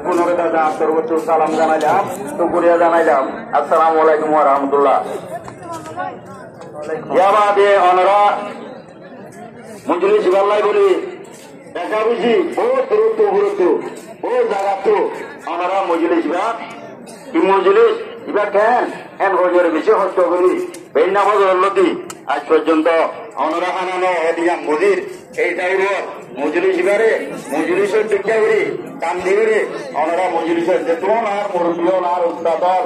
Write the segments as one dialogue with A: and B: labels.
A: পুনরে দাদা সর্বোচ্চ সালাম জানাইলাম, শুকরিয়া জানাইলাম। আসসালামু আলাইকুম ওয়া রাহমাতুল্লাহ। ইয়াবাদে অনরা মজলিস বাল্লাই বলি দেখা বুঝি বহুত গুরুত্ব বহুত জায়গা তো অনরা মজলিস বা কি মজলিস ইবা কেন এন হজরে বেশি হস্ত করি এই নামাজ হল্লতি আজ পর্যন্ত অনরা হানানো এদিয়াম মজির এই টাইপের মজলিস বারে মজলিসের টিকা করি কাম দিয়ে অনরা মজলিসের যেতুন আর মুরব্বিয়ন আর উস্তাদল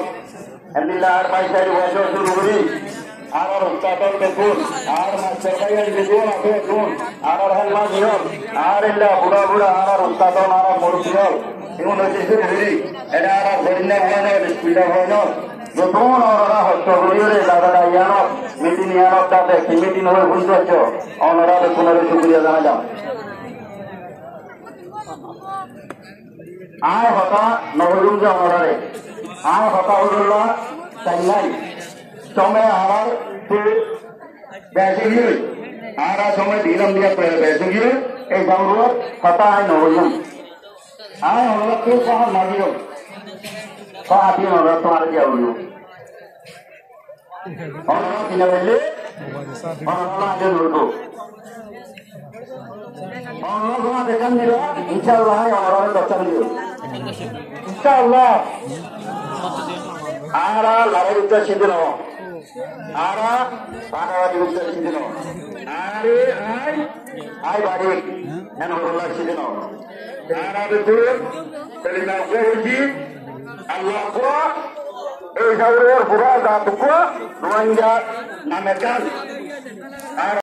A: এন্দিল্লা আর পয়সার বয়স শুরু করি আর উস্তাদল দেখুন আর মাস্টার ভাইয়ের দেখুন আপনি দেখুন আর হেলমা নিয়ম আর এল্লা বুড়া বুড়া আর উস্তাদল আর মুরব্বিয়ল এমন হচ্ছে ধরি এটা আর ধরিনা হয় না স্পিডা হয় না যতন ওরা হস্ত করিয়ে দাদা ইয়ানো মিটিং ইয়ানো তাতে কি মিটিং হয়ে বুঝতেছ ওনারা পুনরে শুক্রিয়া জানালাম। আয় হতা নহরুম যে ওনারে আয় হতা হরুল্লাহ চাইলাই সময় আমার বেসে গিয়ে আর সময় দিলাম দিয়া বেসে গিয়ে এই গাঁর হতা আয় নহরুম আয় হল কেউ কখন মাগিও আপনি ওরা তোমার দিয়া হইল অনরা কিনা বললে অনরা আগে ধরবো অনরা তোমার দেখান দিল ইনশাআল্লাহ অনরা দর্শন দিল ইনশাআল্লাহ আরা লড়াই উত্তর সিদ্ধ আরা পানাবাড়ি উত্তর সিদ্ধ আরে আয় আয় বাড়ি হেন হল্লা সিদ্ধ আরা দেখুন সেলিনা হয়েছি আল্লাহ এই সাগরের পুরা দাঁত নোয়াঙ্গা নামে কাজ